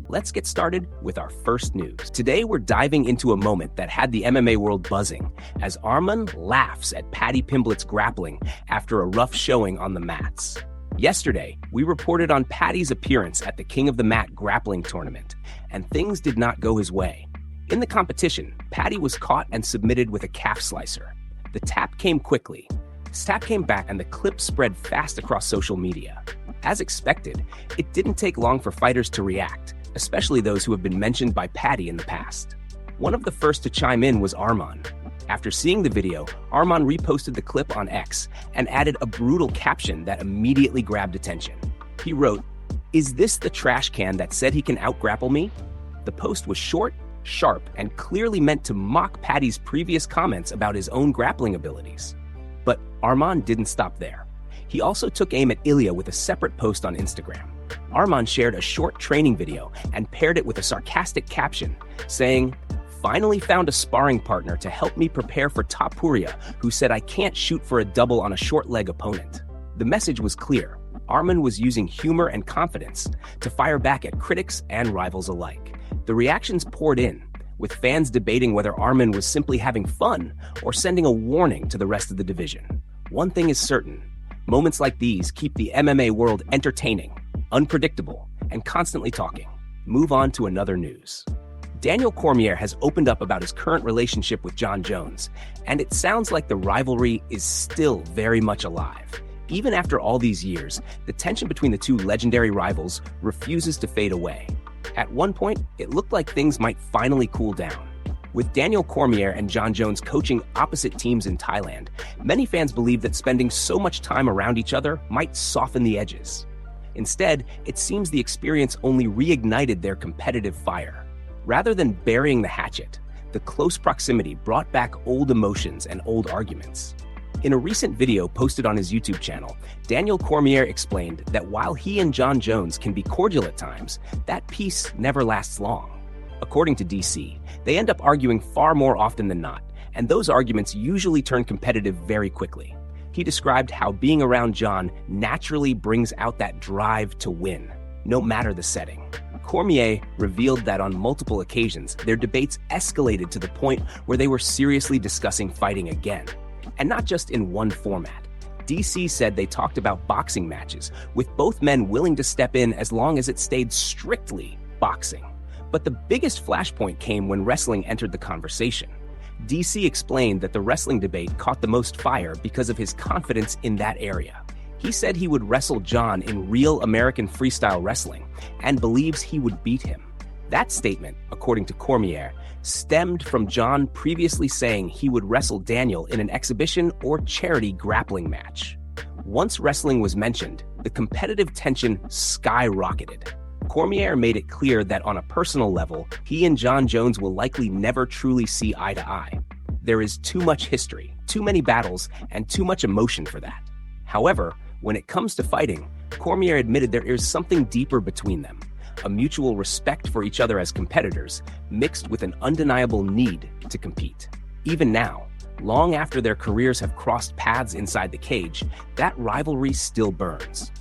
Let's get started with our first news. Today, we're diving into a moment that had the MMA world buzzing as Arman laughs at Paddy Pimblett's grappling after a rough showing on the mats. Yesterday, we reported on Paddy's appearance at the King of the Mat grappling tournament, and things did not go his way. In the competition, Paddy was caught and submitted with a calf slicer. The tap came quickly. His tap came back and the clip spread fast across social media. As expected, it didn't take long for fighters to react, especially those who have been mentioned by Paddy in the past. One of the first to chime in was Arman. After seeing the video, Arman reposted the clip on X and added a brutal caption that immediately grabbed attention. He wrote, "Is this the trash can that said he can out-grapple me?" The post was short, sharp, and clearly meant to mock Paddy's previous comments about his own grappling abilities. But Arman didn't stop there. He also took aim at Ilya with a separate post on Instagram. Arman shared a short training video and paired it with a sarcastic caption, saying, "Finally found a sparring partner to help me prepare for Topuria, who said I can't shoot for a double on a short leg opponent." The message was clear. Arman was using humor and confidence to fire back at critics and rivals alike. The reactions poured in, with fans debating whether Arman was simply having fun or sending a warning to the rest of the division. One thing is certain, moments like these keep the MMA world entertaining, unpredictable, and constantly talking. Move on to another news. Daniel Cormier has opened up about his current relationship with Jon Jones, and it sounds like the rivalry is still very much alive. Even after all these years, the tension between the two legendary rivals refuses to fade away. At one point, it looked like things might finally cool down. With Daniel Cormier and Jon Jones coaching opposite teams in Thailand, many fans believe that spending so much time around each other might soften the edges. Instead, it seems the experience only reignited their competitive fire. Rather than burying the hatchet, the close proximity brought back old emotions and old arguments. In a recent video posted on his YouTube channel, Daniel Cormier explained that while he and Jon Jones can be cordial at times, that peace never lasts long. According to DC, they end up arguing far more often than not, and those arguments usually turn competitive very quickly. He described how being around Jon naturally brings out that drive to win, no matter the setting. Cormier revealed that on multiple occasions, their debates escalated to the point where they were seriously discussing fighting again. And not just in one format. DC said they talked about boxing matches, with both men willing to step in as long as it stayed strictly boxing. But the biggest flashpoint came when wrestling entered the conversation. DC explained that the wrestling debate caught the most fire because of his confidence in that area. He said he would wrestle Jon in real American freestyle wrestling and believes he would beat him. That statement, according to Cormier, stemmed from Jon previously saying he would wrestle Daniel in an exhibition or charity grappling match. Once wrestling was mentioned, the competitive tension skyrocketed. Cormier made it clear that on a personal level, he and Jon Jones will likely never truly see eye to eye. There is too much history, too many battles, and too much emotion for that. However, when it comes to fighting, Cormier admitted there is something deeper between them. A mutual respect for each other as competitors, mixed with an undeniable need to compete. Even now, long after their careers have crossed paths inside the cage, that rivalry still burns.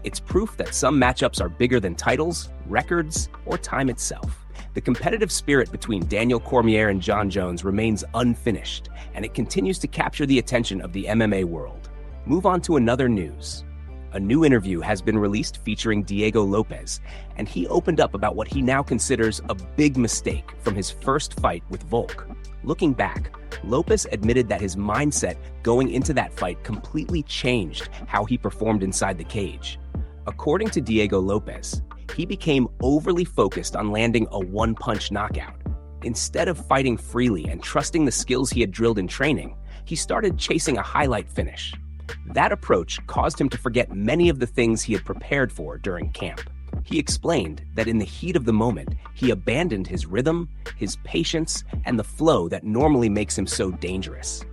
It's proof that some matchups are bigger than titles, records, or time itself. The competitive spirit between Daniel Cormier and Jon Jones remains unfinished, and it continues to capture the attention of the MMA world. Move on to another news. A new interview has been released featuring Diego Lopez, and he opened up about what he now considers a big mistake from his first fight with Volk. Looking back, Lopez admitted that his mindset going into that fight completely changed how he performed inside the cage. According to Diego Lopez, he became overly focused on landing a one-punch knockout. Instead of fighting freely and trusting the skills he had drilled in training, he started chasing a highlight finish. That approach caused him to forget many of the things he had prepared for during camp. He explained that in the heat of the moment, he abandoned his rhythm, his patience, and the flow that normally makes him so dangerous.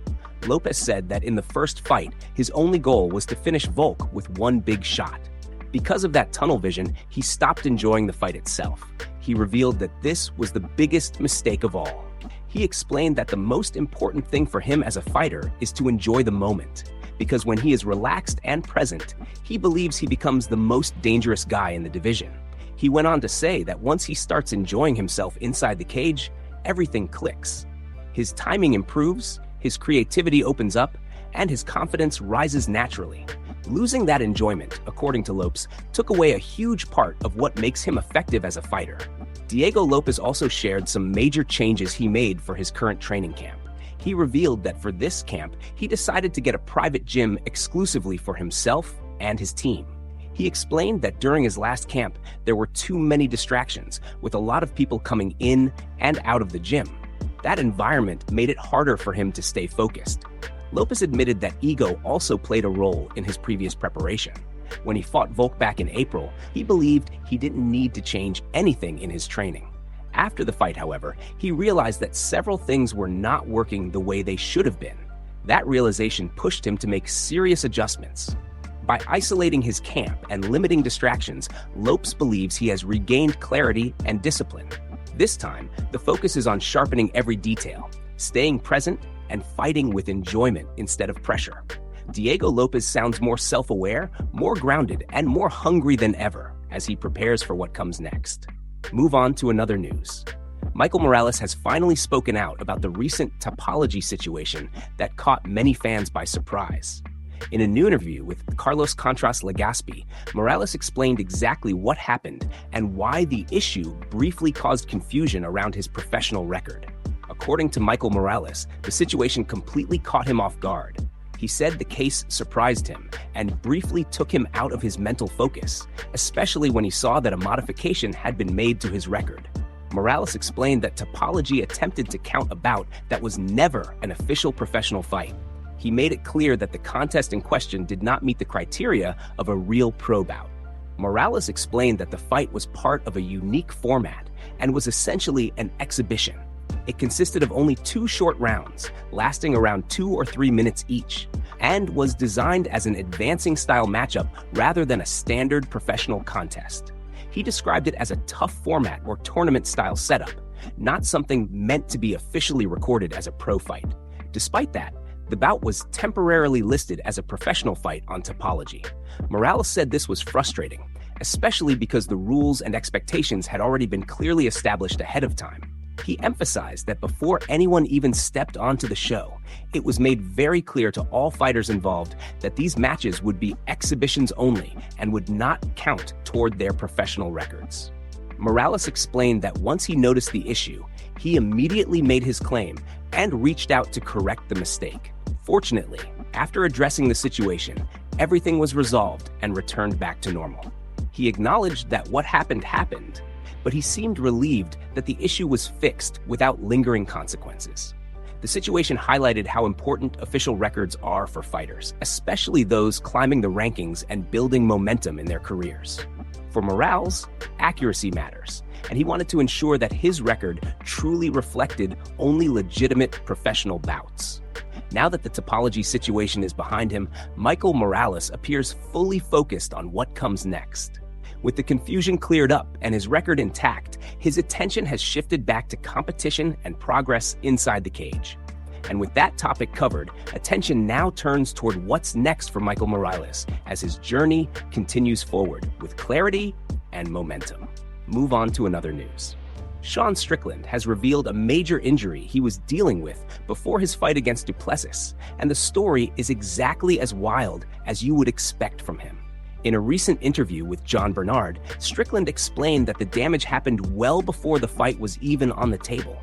Lopez said that in the first fight, his only goal was to finish Volk with one big shot. Because of that tunnel vision, he stopped enjoying the fight itself. He revealed that this was the biggest mistake of all. He explained that the most important thing for him as a fighter is to enjoy the moment. because when he is relaxed and present, he believes he becomes the most dangerous guy in the division. He went on to say that once he starts enjoying himself inside the cage, everything clicks. His timing improves, his creativity opens up, and his confidence rises naturally. Losing that enjoyment, according to Lopes, took away a huge part of what makes him effective as a fighter. Diego Lopes also shared some major changes he made for his current training camp. He revealed that for this camp, he decided to get a private gym exclusively for himself and his team. He explained that during his last camp, there were too many distractions, with a lot of people coming in and out of the gym. That environment made it harder for him to stay focused. Lopez admitted that ego also played a role in his previous preparation. When he fought Volk back in April, he believed he didn't need to change anything in his training. After the fight, however, he realized that several things were not working the way they should have been. That realization pushed him to make serious adjustments. By isolating his camp and limiting distractions, Lopes believes he has regained clarity and discipline. This time, the focus is on sharpening every detail, staying present, and fighting with enjoyment instead of pressure. Diego Lopes sounds more self-aware, more grounded, and more hungry than ever as he prepares for what comes next. Move on to another news. Michael Morales has finally spoken out about the recent topology situation that caught many fans by surprise. In a new interview with Carlos Contras Legaspi, Morales explained exactly what happened and why the issue briefly caused confusion around his professional record. According to Michael Morales, the situation completely caught him off guard. He said the case surprised him and briefly took him out of his mental focus, especially when he saw that a modification had been made to his record. Morales explained that Topology attempted to count a bout that was never an official professional fight. He made it clear that the contest in question did not meet the criteria of a real pro bout. Morales explained that the fight was part of a unique format and was essentially an exhibition. It consisted of only 2 short rounds, lasting around 2 or 3 minutes each, and was designed as an advancing style matchup rather than a standard professional contest. He described it as a tough format or tournament style setup, not something meant to be officially recorded as a pro fight. Despite that, the bout was temporarily listed as a professional fight on Topology. Morales said this was frustrating, especially because the rules and expectations had already been clearly established ahead of time. He emphasized that before anyone even stepped onto the show, it was made very clear to all fighters involved that these matches would be exhibitions only and would not count toward their professional records. Morales explained that once he noticed the issue, he immediately made his claim and reached out to correct the mistake. Fortunately, after addressing the situation, everything was resolved and returned back to normal. He acknowledged that what happened, but he seemed relieved that the issue was fixed without lingering consequences. The situation highlighted how important official records are for fighters, especially those climbing the rankings and building momentum in their careers. For Morales, accuracy matters, and he wanted to ensure that his record truly reflected only legitimate professional bouts. Now that the Topology situation is behind him, Michael Morales appears fully focused on what comes next. With the confusion cleared up and his record intact, his attention has shifted back to competition and progress inside the cage. And with that topic covered, attention now turns toward what's next for Michael Morales as his journey continues forward with clarity and momentum. Move on to another news. Strickland has revealed a major injury he was dealing with before his fight against Duplessis, and the story is exactly as wild as you would expect from him. In a recent interview with John Bernard, Strickland explained that the damage happened well before the fight was even on the table.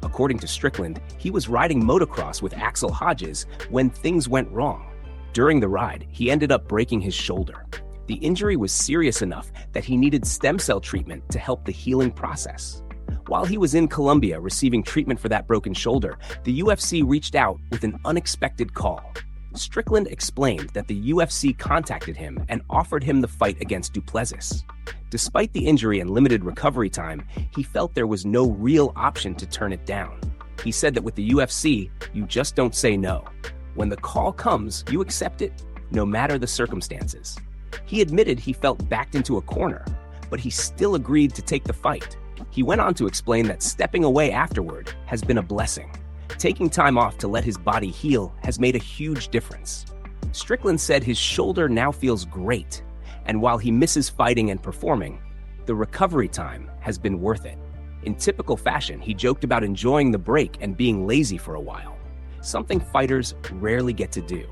According to Strickland, he was riding motocross with Axel Hodges when things went wrong. During the ride, he ended up breaking his shoulder. The injury was serious enough that he needed stem cell treatment to help the healing process. While he was in Colombia receiving treatment for that broken shoulder, the UFC reached out with an unexpected call. Strickland explained that the UFC contacted him and offered him the fight against Duplessis. Despite the injury and limited recovery time, he felt there was no real option to turn it down. He said that with the UFC, you just don't say no. When the call comes, you accept it, no matter the circumstances. He admitted he felt backed into a corner, but he still agreed to take the fight. He went on to explain that stepping away afterward has been a blessing. Taking time off to let his body heal has made a huge difference. Strickland said his shoulder now feels great, and while he misses fighting and performing, the recovery time has been worth it. In typical fashion, he joked about enjoying the break and being lazy for a while, something fighters rarely get to do.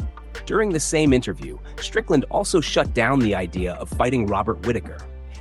During the same interview, Strickland also shut down the idea of fighting Robert Whittaker.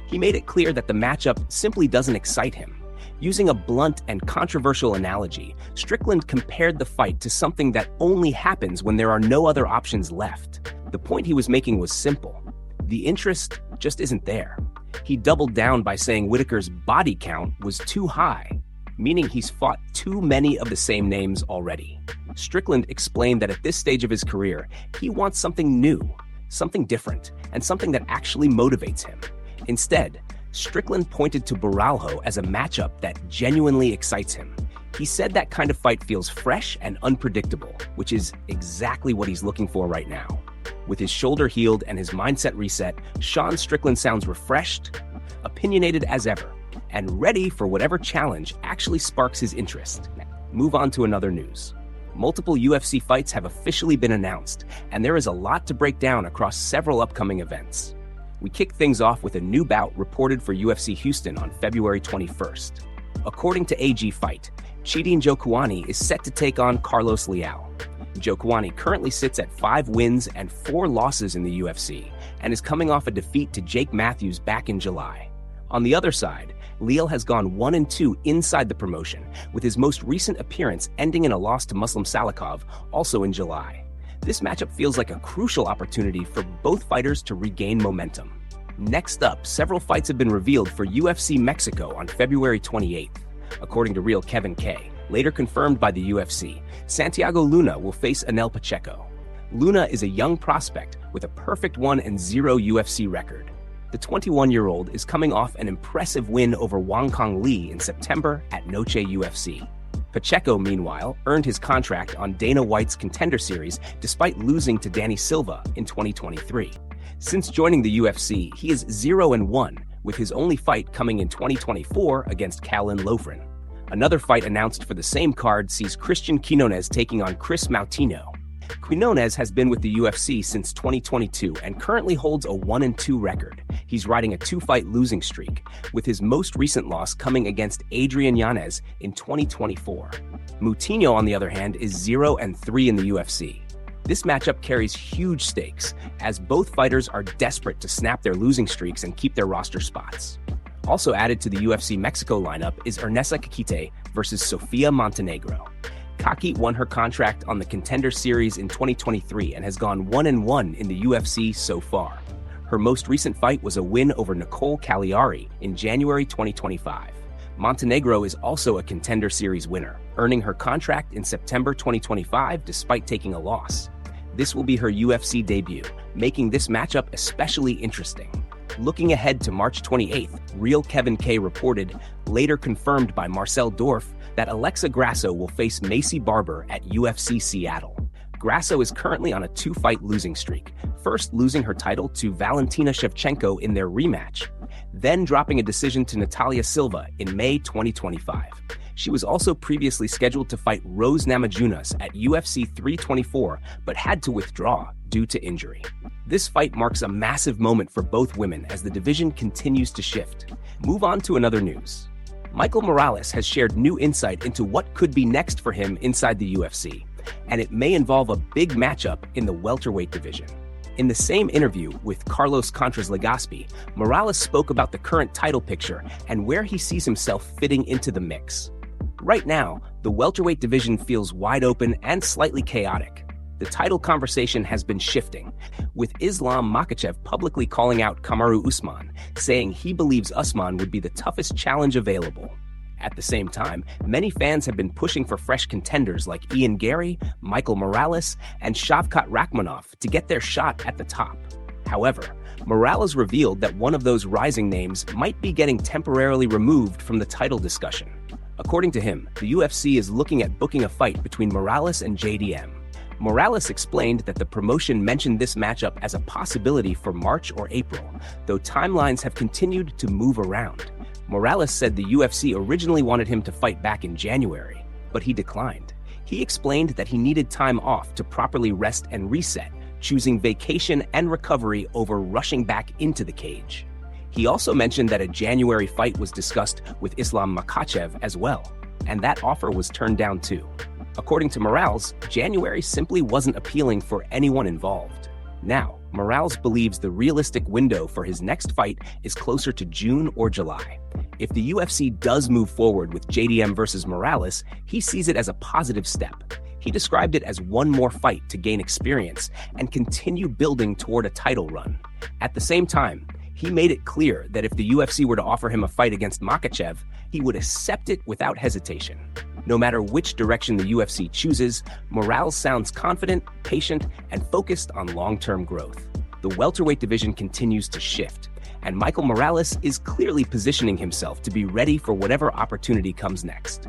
He made it clear that the matchup simply doesn't excite him. Using a blunt and controversial analogy, Strickland compared the fight to something that only happens when there are no other options left. The point he was making was simple. The interest just isn't there. He doubled down by saying Whittaker's body count was too high, meaning he's fought too many of the same names already. Strickland explained that at this stage of his career, he wants something new, something different, and something that actually motivates him. Instead, Strickland pointed to Baralho as a matchup that genuinely excites him. He said that kind of fight feels fresh and unpredictable, which is exactly what he's looking for right now. With his shoulder healed and his mindset reset, Sean Strickland sounds refreshed, opinionated as ever, and ready for whatever challenge actually sparks his interest. Move on to another news. Multiple UFC fights have officially been announced, and there is a lot to break down across several upcoming events. We kick things off with a new bout reported for UFC Houston on February 21st. According to AG Fight, Chidi Njokuani is set to take on Carlos Leal. Njokuani currently sits at 5 wins and 4 losses in the UFC, and is coming off a defeat to Jake Matthews back in July. On the other side, Leal has gone 1-2 inside the promotion, with his most recent appearance ending in a loss to Muslim Salikov, also in July. This matchup feels like a crucial opportunity for both fighters to regain momentum. Next up, several fights have been revealed for UFC Mexico on February 28th. According to Real Kevin K, later confirmed by the UFC, Santiago Luna will face Anel Pacheco. Luna is a young prospect with a perfect 1-0 UFC record. The 21-year-old is coming off an impressive win over Wong Kong Lee in September at Noche UFC. Pacheco, meanwhile, earned his contract on Dana White's Contender Series despite losing to Danny Silva in 2023. Since joining the UFC, he is 0-1, with his only fight coming in 2024 against Callan Lofren. Another fight announced for the same card sees Christian Quinones taking on Chris Mautino. Quinones has been with the UFC since 2022 and currently holds a 1-2 record. He's riding a 2-fight losing streak, with his most recent loss coming against Adrian Yanez in 2024. Moutinho, on the other hand, is 0-3 in the UFC. This matchup carries huge stakes, as both fighters are desperate to snap their losing streaks and keep their roster spots. Also added to the UFC Mexico lineup is Ernesta Kakite versus Sofia Montenegro. Kaki won her contract on the Contender Series in 2023 and has gone 1-1 in the UFC so far. Her most recent fight was a win over Nicole Cagliari in January 2025. Montenegro is also a Contender Series winner, earning her contract in September 2025 despite taking a loss. This will be her UFC debut, making this matchup especially interesting. Looking ahead to March 28th, Real Kevin K reported, later confirmed by Marcel Dorff, that Alexa Grasso will face Macy Barber at UFC Seattle. Grasso is currently on a 2-fight losing streak, first losing her title to Valentina Shevchenko in their rematch, then dropping a decision to Natalia Silva in May 2025. She was also previously scheduled to fight Rose Namajunas at UFC 324, but had to withdraw due to injury. This fight marks a massive moment for both women as the division continues to shift. Move on to another news. Michael Morales has shared new insight into what could be next for him inside the UFC, and it may involve a big matchup in the welterweight division. In the same interview with Carlos Contras Legaspi, Morales spoke about the current title picture and where he sees himself fitting into the mix. Right now, the welterweight division feels wide open and slightly chaotic. The title conversation has been shifting, with Islam Makhachev publicly calling out Kamaru Usman, saying he believes Usman would be the toughest challenge available. At the same time, many fans have been pushing for fresh contenders like Ian Gary, Michael Morales, and Shavkat Rakhmonov to get their shot at the top. However, Morales revealed that one of those rising names might be getting temporarily removed from the title discussion. According to him, the UFC is looking at booking a fight between Morales and JDM. Morales explained that the promotion mentioned this matchup as a possibility for March or April, though timelines have continued to move around. Morales said the UFC originally wanted him to fight back in January, but he declined. He explained that he needed time off to properly rest and reset, choosing vacation and recovery over rushing back into the cage. He also mentioned that a January fight was discussed with Islam Makhachev as well, and that offer was turned down too. According to Morales, January simply wasn't appealing for anyone involved. Now, Morales believes the realistic window for his next fight is closer to June or July. If the UFC does move forward with JDM versus Morales, he sees it as a positive step. He described it as one more fight to gain experience and continue building toward a title run. At the same time, he made it clear that if the UFC were to offer him a fight against Makhachev, he would accept it without hesitation. No matter which direction the UFC chooses, Morales sounds confident, patient, and focused on long-term growth. The welterweight division continues to shift, and Michael Morales is clearly positioning himself to be ready for whatever opportunity comes next.